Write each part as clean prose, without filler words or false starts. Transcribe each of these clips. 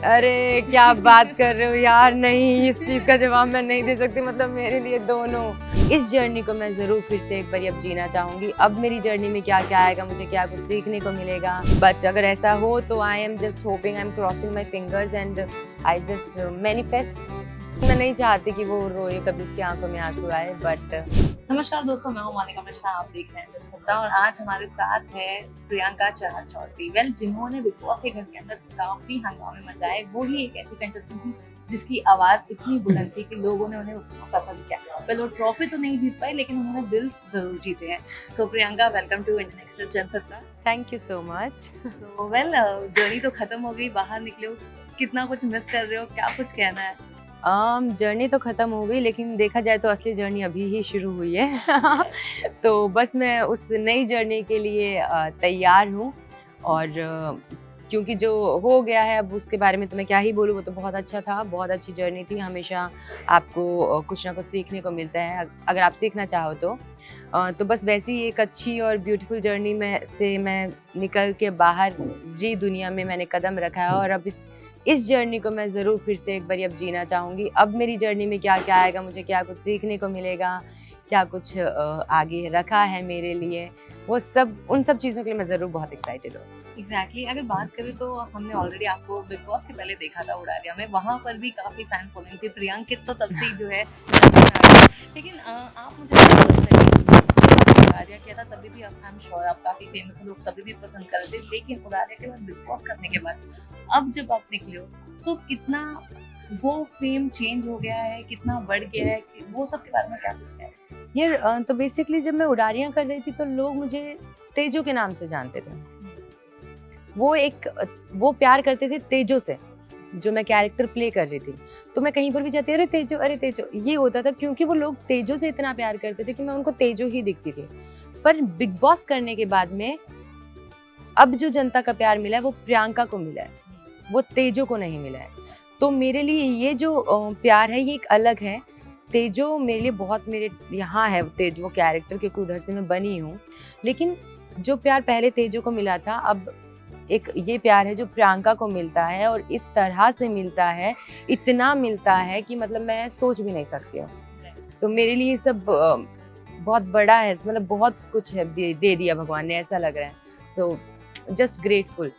अरे क्या बात कर रहे हो यार, नहीं इस चीज़ का जवाब मैं नहीं दे सकती। मतलब मेरे लिए दोनों, इस जर्नी को मैं ज़रूर फिर से एक बार अब जीना चाहूँगी। अब मेरी जर्नी में क्या क्या आएगा, मुझे क्या कुछ सीखने को मिलेगा। बट अगर ऐसा हो तो I am just hoping, I am crossing my fingers and I just manifest. मैं नहीं चाहती कि वो रोए, कभी उसकी आंखों में आंसू आए। बट नमस्कार दोस्तों, मैं हूं मोनिका मिश्रा। आप देख रहे हैं जनसत्ता और आज हमारे साथ है प्रियंका चहल चौधरी। जिन्होंने बिग बॉस के घर के अंदर काफी हंगामे मचाए, वो ही एक ऐसी कंटेस्टेंट थी जिसकी आवाज इतनी बुलंद थी कि लोगों ने उन्हें उतना पसंद किया। पहले वो ट्रॉफी तो नहीं जीत पाए, लेकिन उन्होंने दिल जरूर जीते हैं। तो Priyanka, welcome to Indian Express Jansatta. Thank you so much. तो जर्नी तो खत्म हो गई, बाहर निकले हो, कितना कुछ मिस कर रहे हो, क्या कुछ कहना है? जर्नी तो ख़त्म हो गई, लेकिन देखा जाए तो असली जर्नी अभी ही शुरू हुई है। तो बस मैं उस नई जर्नी के लिए तैयार हूँ। और क्योंकि जो हो गया है अब उसके बारे में तो मैं क्या ही बोलूँ, वो तो बहुत अच्छा था, बहुत अच्छी जर्नी थी। हमेशा आपको कुछ ना कुछ सीखने को मिलता है अगर आप सीखना चाहो तो। तो बस वैसी एक अच्छी और ब्यूटीफुल जर्नी में से मैं निकल के बाहर जी दुनिया में मैंने कदम रखा है। और अब इस जर्नी को मैं ज़रूर फिर से एक बार अब जीना चाहूँगी। अब मेरी जर्नी में क्या क्या आएगा, मुझे क्या कुछ सीखने को मिलेगा, क्या कुछ आगे रखा है मेरे लिए, वो सब, उन सब चीज़ों के लिए मैं ज़रूर बहुत एक्साइटेड हूँ। एग्जैक्टली अगर बात करें तो हमने ऑलरेडी आपको बिग बॉस के पहले देखा था उड़ारिया में, वहां पर भी काफी फैन फॉलोइंग थी। प्रियंकित तो तब से ही जो है लेकिन आप मुझे उड़ारिया किया था तभी भी आई एम श्योर आप काफी फेमस थे, लोग तभी भी पसंद कर रहे थे। लेकिन उड़ारिया के बाद बिग बॉस करने के बाद अब जब आप निकले हो तो कितना वो फेम चेंज हो गया है, कितना बढ़ गया है, वो सब के बारे में क्या कुछ है? यार तो बेसिकली जब मैं उड़ारियाँ कर रही थी तो लोग मुझे तेजो के नाम से जानते थे। वो प्यार करते थे तेजो से, जो मैं कैरेक्टर प्ले कर रही थी। तो मैं कहीं पर भी जाती, अरे तेजो, ये होता था क्योंकि वो लोग तेजो से इतना प्यार करते थे कि मैं उनको तेजो ही दिखती थी। पर बिग बॉस करने के बाद में अब जो जनता का प्यार मिला है वो प्रियंका को मिला है, वो तेजो को नहीं मिला है। तो मेरे लिए ये जो प्यार है ये एक अलग है। तेजो मेरे लिए बहुत, मेरे यहाँ है तेजो वो कैरेक्टर, क्योंकि उधर से मैं बनी हूँ। लेकिन जो प्यार पहले तेजो को मिला था, अब एक ये प्यार है जो प्रियंका को मिलता है, और इस तरह से मिलता है, इतना मिलता है कि मतलब मैं सोच भी नहीं सकती हूँ। सो मेरे लिए सब बहुत बड़ा है, मतलब बहुत कुछ है, दे दिया भगवान ने, ऐसा लग रहा है। So just grateful.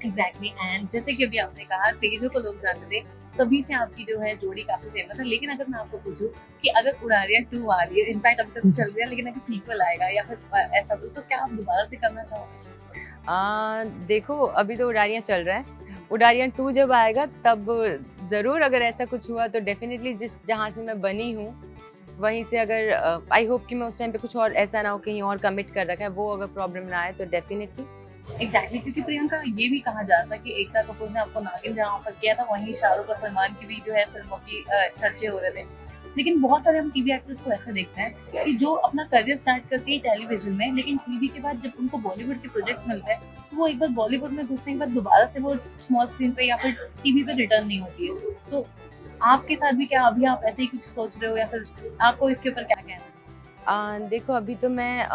Exactly and जैसे कि अभी आपने कहा तेजो को लोग जानते थे, तभी से आपकी जो है जोड़ी काफी फेमस है। लेकिन अगर मैं आपको पूछूं कि अगर उड़ारिया 2 आ रही है, इनफैक्ट अभी तक चल रही है, लेकिन अगर सीक्वल आएगा या फिर ऐसा कुछ, तो क्या आप दोबारा से करना चाहोगे? देखो अभी तो उड़ारियाँ चल रहा है, उड़ारियाँ 2 जब आएगा तब ज़रूर, अगर ऐसा कुछ हुआ तो डेफिनेटली जहाँ से मैं बनी हूँ वहीं से, अगर आई होप कि मैं उस टाइम पे कुछ और ऐसा ना हो, कहीं और कमिट कर रखा है, वो अगर प्रॉब्लम ना आए तो डेफिनेटली। एग्जैक्टली क्योंकि प्रियंका, ये भी कहा जा रहा था कि एकता कपूर ने आपको नागिन जहाँ ऑफर किया था, वहीं शाहरुख और सलमान की भी जो है फिल्मों की चर्चे हो रहे थे। लेकिन बहुत सारे हम टीवी एक्टर्स को ऐसे देखते हैं कि जो अपना करियर स्टार्ट करते हैं टेलीविजन में, लेकिन टीवी के बाद जब उनको बॉलीवुड के प्रोजेक्ट्स मिलते हैं तो वो एक बार बॉलीवुड में घुसने के बाद दोबारा से वो स्मॉल स्क्रीन पे या फिर टीवी पे रिटर्न नहीं होती है। तो आपके साथ भी क्या अभी आप ऐसे ही कुछ सोच रहे हो, या फिर आपको इसके ऊपर क्या कहना है? देखो अभी तो मैं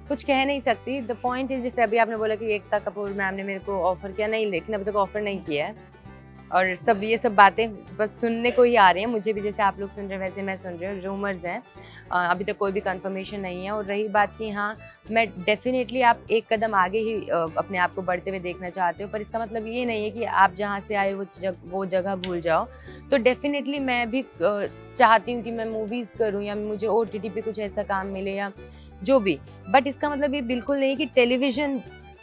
कुछ कह नहीं सकती। द पॉइंट इज, जैसे अभी आपने बोला कि एकता कपूर मैम ने मेरे को ऑफर किया, नहीं, लेकिन अभी तक ऑफर नहीं किया है। और सब ये सब बातें बस सुनने को ही आ रही हैं मुझे भी, जैसे आप लोग सुन रहे हैं वैसे मैं सुन रही हूँ, रूमर्स हैं। अभी तक कोई भी कंफर्मेशन नहीं है। और रही बात कि हाँ, मैं डेफिनेटली, आप एक कदम आगे ही अपने आप को बढ़ते हुए देखना चाहते हो, पर इसका मतलब ये नहीं है कि आप जहाँ से आए वो जगह भूल जाओ। तो डेफिनेटली मैं भी चाहती हूँ कि मैं मूवीज़ करूँ या मुझे OTT पे कुछ ऐसा काम मिले या जो भी। बट इसका मतलब ये बिल्कुल नहीं कि टेलीविज़न,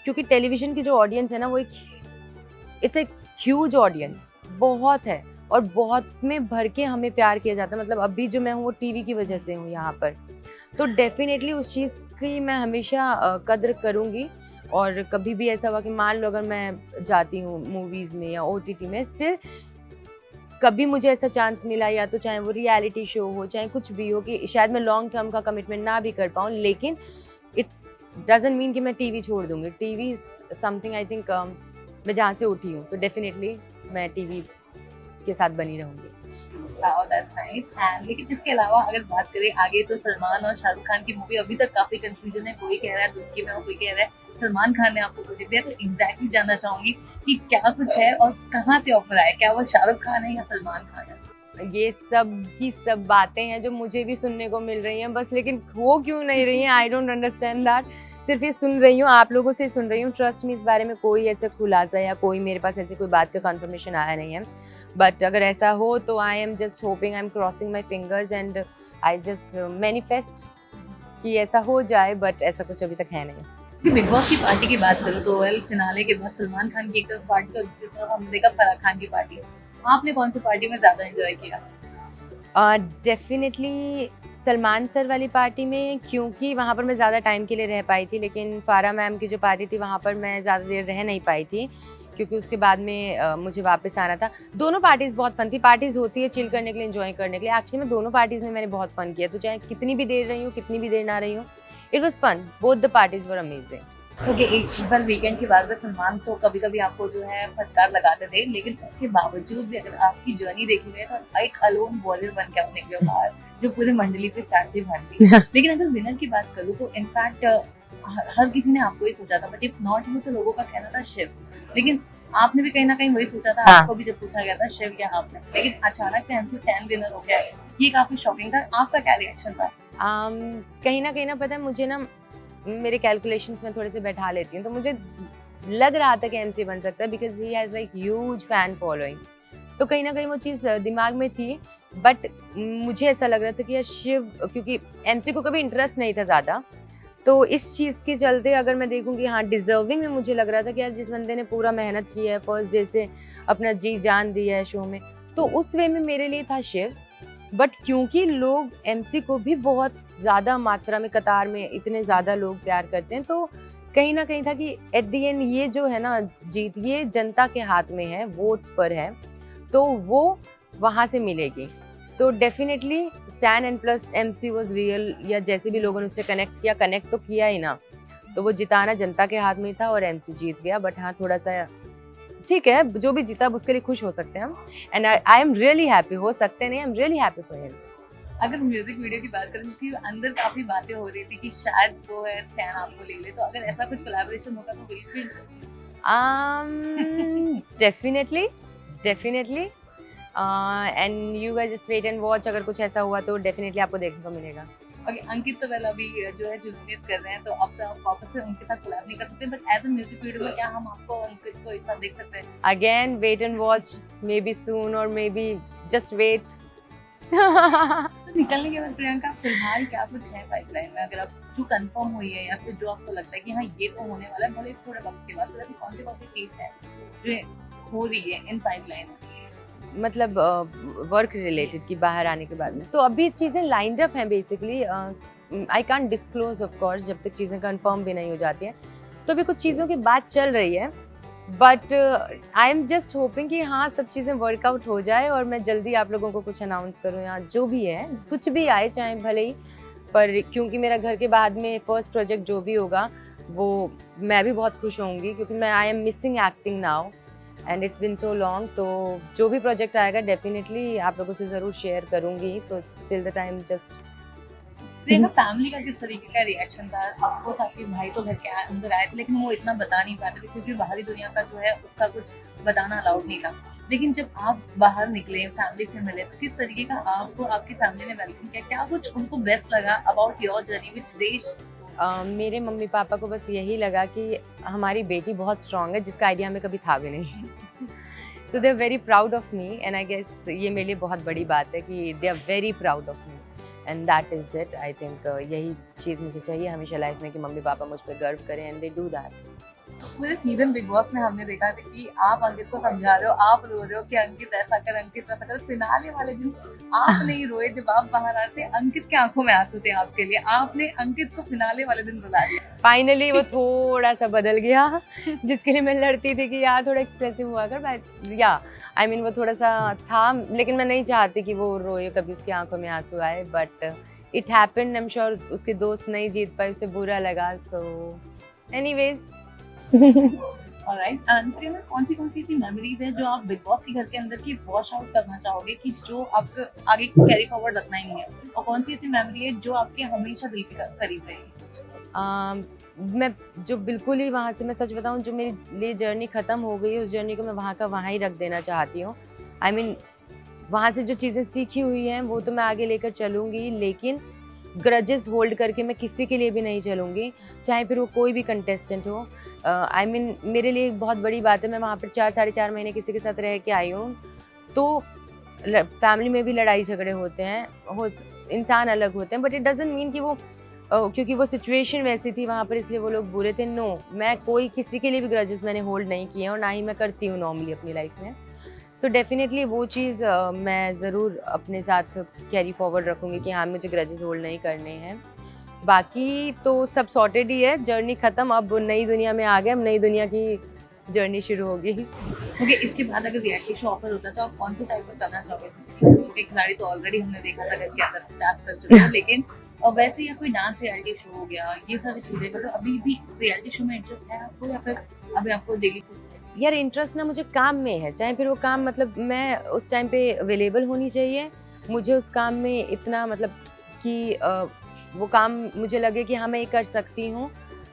क्योंकि टेलीविज़न की जो ऑडियंस है ना, वो इट्स एक ह्यूज ऑडियंस, बहुत है, और बहुत में भर के हमें प्यार किया जाता है। मतलब अभी जो मैं हूँ वो टीवी की वजह से हूँ यहाँ पर। तो डेफिनेटली उस चीज़ की मैं हमेशा कद्र करूँगी। और कभी भी ऐसा हुआ कि मान लो अगर मैं जाती हूँ मूवीज़ में या OTT में, स्टिल कभी मुझे ऐसा चांस मिला, या तो चाहे वो रियलिटी शो हो, चाहे कुछ भी हो, कि शायद मैं लॉन्ग टर्म का कमिटमेंट ना भी कर पाऊँ, लेकिन इट डजंट मीन कि मैं टीवी छोड़ दूँगी। TV is something, I think, मैं जहाँ से उठी हूँ, तो डेफिनेटली मैं टीवी के साथ बनी रहूँगी। Wow, that's nice. एंड लेकिन इसके अलावा अगर बात करें आगे, तो सलमान और शाहरुख खान की मूवी अभी तक काफी कंफ्यूजन है। कोई कह रहा है दुल्की में हो, कोई कह रहा है सलमान खान ने आपको प्रोजेक्ट दिया, तो एग्जैक्टली जानना चाहूंगी कि क्या कुछ है और कहाँ से ऑफर आया, क्या वो शाहरुख खान है या सलमान खान है? ये सब की सब बातें हैं जो मुझे भी सुनने को मिल रही हैं बस, लेकिन हो क्यों नहीं रही हैं, आई डोंट अंडरस्टैंड दैट। सिर्फ ये सुन रही हूँ, आप लोगों से सुन रही हूँ। ट्रस्ट मी, इस बारे में कोई ऐसा खुलासा या कोई मेरे पास ऐसी कोई बात का कंफर्मेशन आया नहीं है। बट अगर ऐसा हो तो I am just hoping, I am crossing my fingers and I just manifest कि ऐसा हो जाए, बट ऐसा कुछ अभी तक है नहीं। बिग बॉस की पार्टी की बात करूँ तो वेल फिनाले के बाद सलमान खान की एक तरफ पार्टी और दूसरी तरफ हमने देखा फराह खान की पार्टी। आपने कौन सी पार्टी में ज्यादा एंजॉय किया? डेफिनेटली सलमान सर वाली पार्टी में, क्योंकि वहाँ पर मैं ज़्यादा टाइम के लिए रह पाई थी, लेकिन फारा मैम की जो पार्टी थी वहाँ पर मैं ज़्यादा देर रह नहीं पाई थी क्योंकि उसके बाद में मुझे वापस आना था। दोनों पार्टीज़ बहुत फन थी। पार्टीज़ होती है चिल करने के लिए, एंजॉय करने के लिए। एक्चुअली में दोनों पार्टीज़ में मैंने बहुत फन किया, तो चाहे कितनी भी देर रही हूँ, कितनी भी देर ना रही हूँ, it was fun. Both the parties were amazing. Okay, एक बार वीकेंड की बात में सलमान तो कभी कभी आपको जो है फटकार लगाते थे, लेकिन उसके बावजूद भी अगर आपकी जर्नी देखी जाए तो एक अलोन वॉरियर बन के आप निकले हो बाहर, जो पूरे मंडली पे स्टार से भरती। लेकिन अगर विनर की बात करूँ तो इनफैक्ट हर किसी ने आपको ही सोचा था, बट इफ नॉट यू तो लोगों का कहना था शिव। लेकिन आपने भी कहीं ना कहीं वही सोचा था। हाँ। आपको भी जब पूछा गया था शिव या आपने, लेकिन अचानक से एमसी स्टैन विनर हो गया, ये काफी शॉकिंग था। आपका क्या रिएक्शन था? कहीं ना पता है मुझे ना, मेरे कैलकुलेशंस में थोड़े से बैठा लेती हूँ, तो मुझे लग रहा था कि एमसी बन सकता है because he has like huge fan following. तो कहीं ना कहीं वो चीज़ दिमाग में थी, बट मुझे ऐसा लग रहा था कि यार शिव, क्योंकि एमसी को कभी इंटरेस्ट नहीं था ज़्यादा, तो इस चीज़ के चलते अगर मैं देखूँ हाँ डिजर्विंग में मुझे लग रहा था कि यार जिस बंदे ने पूरा मेहनत की है, फर्स्ट डे से अपना जी जान दिया है शो में, तो उस वे में मेरे लिए था शिव। बट क्योंकि लोग एमसी को भी बहुत ज़्यादा मात्रा में, कतार में इतने ज़्यादा लोग प्यार करते हैं, तो कहीं ना कहीं था कि एट द एंड ये जो है ना जीत, ये जनता के हाथ में है, वोट्स पर है, तो वो वहाँ से मिलेगी। तो definitely stand and plus MC was real, या जैसे भी लोगों ने उससे कनेक्ट तो किया ही ना, तो वो जिताना जनता के हाथ में ही था और एमसी जीत गया। बट हाँ थोड़ा सा ठीक है, जो भी जीता अब उसके लिए खुश हो सकते हैं हम, and I am really happy. हो सकते नहीं, I am really happy for him. अगर म्यूजिक वीडियो की बात करें तो अंदर काफी बातें हो रही थी कि शायद वो है स्टैन आपको ले ले, तो अगर ऐसा कुछ कोलैबोरेशन होगा तो will be interesting. Definitely and you guys just wait and watch. अगर कुछ ऐसा हुआ तो डेफिनेटली आपको देखने को मिलेगा। ओके, अंकित तो वेल अभी जो है जूनियर कर रहे हैं, तो अब तो आप वापस से उनके साथ कोलैब नहीं कर सकते, but as a music video में क्या हम आपको अंकित को एक साथ देख सकते हैं? Again wait and watch, maybe soon और मे बी जस्ट वेट। तो निकलने के बाद प्रियंका फिलहाल क्या कुछ है पाइपलाइन में, अगर आप जो कंफर्म हुई है या फिर जो आपको लगता है कि हाँ ये तो होने वाला है, भले थोड़े वक्त के बाद, तो ऐसी कौन सी चीज है जो हो रही है इन पाइपलाइन में? मतलब वर्क रिलेटेड की बाहर आने के बाद में, तो अभी चीज़ें लाइंड अप हैं basically. I can't disclose of course जब तक चीज़ें कंफर्म भी नहीं हो जाती हैं, तो अभी कुछ चीज़ों की बात चल रही है, but I am just hoping कि हाँ सब चीज़ें वर्कआउट हो जाए और मैं जल्दी आप लोगों को कुछ अनाउंस करूँ, या जो भी है कुछ भी आए चाहे भले ही, पर क्योंकि मेरा घर के बाद में फर्स्ट प्रोजेक्ट जो भी होगा वो मैं भी बहुत खुश होंगी, क्योंकि मैं I am missing acting now and it's been so long. तो जो भी प्रोजेक्ट आएगा डेफिनेटली आप लोगों से ज़रूर शेयर करूँगी। तो till the time just Priyanka family का किस तरीके का रिएक्शन था? आपको आपके भाई तो घर के अंदर आए थे, लेकिन वो इतना बता नहीं पाते थे क्योंकि बाहरी दुनिया का जो है उसका कुछ बताना अलाउड नहीं था। लेकिन जब आप बाहर निकले, फैमिली से मिले, तो किस तरीके का आपको आपकी फैमिली ने वेलकम किया? क्या कुछ उनको बेस्ट लगा अबाउट योर जर्नी विच देश? मेरे मम्मी पापा को बस यही लगा कि हमारी बेटी बहुत स्ट्रांग है, जिसका आइडिया हमें कभी था भी नहीं। So they are very proud of me and I guess ये मेरे लिए बहुत बड़ी बात है कि they are very proud of me and that is it. I think यही चीज़ मुझे चाहिए हमेशा लाइफ में कि मम्मी पापा मुझ पर गर्व करें एंड दे डू दैट। पूरे सीजन बिग बॉस में हमने देखा था कि आप अंकित को समझा रहे हो, आप रो रहे हो कि अंकित ऐसा कर, अंकित वैसा कर। फिनाले वाले दिन आप नहीं रोए, जब आप बाहर आते अंकित के आंखों में आंसू थे आपके लिए, आपने अंकित को फिनाले वाले दिन रुला दिया। फाइनली वो थोड़ा सा बदल गया, जिसके लिए मैं लड़ती थी कि यार थोड़ा एक्सप्रेसिव हुआ कर, या आई मीन वो थोड़ा सा था, लेकिन मैं नहीं चाहती कि वो रोए, कभी उसकी आंखों में आंसू आए, but it happened. I am sure उसके दोस्त नहीं जीत पाए, उसे बुरा लगा। सो एनीवेज ऑलराइट, प्रियंका कौन सी ऐसी मेमोरीज है जो आप बिग बॉस के घर के अंदर की वॉश आउट करना चाहोगे कि जो आपको आगे कैरी फॉरवर्ड रखना ही नहीं है, और कौन सी ऐसी मेमोरी है जो आपके हमेशा दिल के करीब रहेगी? मैं जो बिल्कुल ही वहाँ से, मैं सच बताऊँ, जो मेरे लिए जर्नी ख़त्म हो गई है, उस जर्नी को मैं वहाँ का वहाँ ही रख देना चाहती हूँ। आई मीन वहाँ से जो चीज़ें सीखी हुई हैं वो तो मैं आगे लेकर चलूँगी, लेकिन ग्रजेस होल्ड करके मैं किसी के लिए भी नहीं चलूँगी, चाहे फिर वो कोई भी कंटेस्टेंट हो। आई मीन मेरे लिए एक बहुत बड़ी बात है, मैं वहाँ पर 4 साढ़े 4 महीने किसी के साथ रह के आई हूँ, तो फैमिली में भी लड़ाई झगड़े होते हैं, हो इंसान अलग होते हैं, बट इट डजंट मीन कि वो क्योंकि वो सिचुएशन वैसी थी वहाँ पर इसलिए वो लोग बुरे थे। नो, मैं कोई किसी के लिए भी ग्रजेस मैंने होल्ड नहीं किए हैं और ना ही मैं करती हूँ नॉर्मली अपनी लाइफ में। सो डेफिनेटली वो चीज़ मैं ज़रूर अपने साथ कैरी फॉरवर्ड रखूँगी कि हाँ, मुझे ग्रजेस होल्ड नहीं करने हैं। बाकी तो सब सॉर्टेड ही है, जर्नी ख़त्म, अब नई दुनिया में आ गए, अब नई दुनिया की जर्नी शुरू होगी। ओके, इसके बाद अगर रियलिटी शो ऑफर होता है तो आप कौन से टाइप का करना चाहोगे? जैसे कि खिलाड़ी खिलाड़ी तो ऑलरेडी हमने देखा था घर के अंदर डांस कर चुके हो, लेकिन और वैसे या कोई डांस रियलिटी शो हो गया, ये सारी चीजें, मतलब अभी भी रियलिटी शो में इंटरेस्ट है आपको या फिर अभी आपको डेली? यार इंटरेस्ट ना मुझे काम में है, चाहे फिर वो काम मतलब मैं उस टाइम पे अवेलेबल होनी चाहिए, मुझे उस काम में इतना मतलब कि वो काम मुझे लगे कि हाँ मैं ये कर सकती हूँ,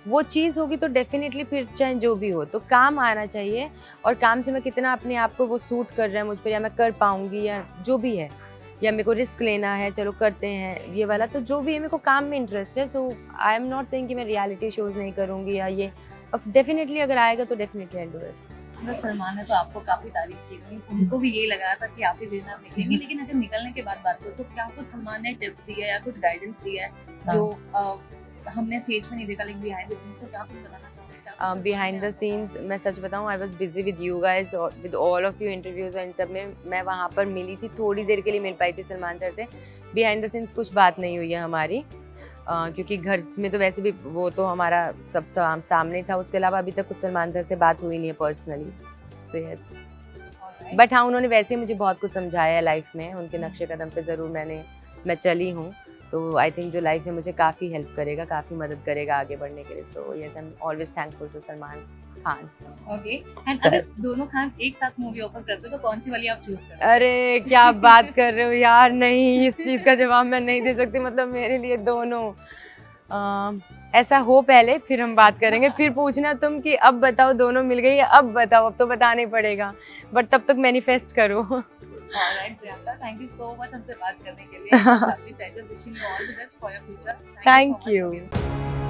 वो चीज़ होगी तो डेफिनेटली फिर चाहे जो भी हो तो काम आना चाहिए। और काम से मैं कितना अपने आप को वो सूट कर रहा है मुझ पर, या मैं कर पाऊँगी या जो भी है, या मेरे को रिस्क लेना है, चलो करते हैं ये वाला, तो जो भी है मेरे को काम में इंटरेस्ट है। सो आई एम नॉट सेइंग कि मैं रियलिटी शोज़ नहीं करूँगी या ये, डेफिनेटली अगर आएगा तो डेफिनेटली आई डू इट। मतलब सलमान ने तो आपको काफी तारीफ की थी, उनको भी यही लग रहा था कि आप ही विनर निकलेंगे, लेकिन अगर निकलने के बाद बात करो तो क्या कुछ सलमान ने टिप्स दिए या कुछ गाइडेंस दिया है जो हमने स्टेज पे नहीं देखा, लेकिन बिहाइंड द सीन्स तो क्या कुछ बताना चाहोगे? बिहाइंड द सीन्स मैं सच बताऊँ, I was busy with you guys और with all of you interviews, और इन सब में मैं वहाँ पर मिली थी, थोड़ी देर के लिए मिल पाई थी सलमान सर से। बिहाइंड द सीन्स कुछ बात नहीं हुई है हमारी, क्योंकि घर में तो वैसे भी वो तो हमारा सब सामने था, उसके अलावा अभी तक कुछ सलमान सर से बात हुई नहीं है पर्सनली। सो यस, बट हाँ उन्होंने वैसे मुझे बहुत कुछ समझाया है लाइफ में, उनके नक्शे कदम पे ज़रूर मैं चली हूँ, तो आई थिंक जो लाइफ में मुझे काफ़ी हेल्प करेगा, काफ़ी मदद करेगा आगे बढ़ने के लिए। So yes, I am always thankful to Salman Khan. Okay, and अगर दोनों खान एक साथ मूवी ऑफर करते तो कौन सी वाली आप चूज करेंगे? अरे क्या बात कर रहे हो यार, नहीं इस चीज़ का जवाब मैं नहीं दे सकती, मतलब मेरे लिए दोनों ऐसा हो पहले फिर हम बात करेंगे, फिर पूछना तुम कि अब बताओ दोनों मिल गई, अब बताओ, अब तो बताना ही पड़ेगा, बट तब तक मैनिफेस्ट करो। Alright Priyanka, thank you so much हमसे बात करने के लिए। Wishing you all the best for your future. Thank you.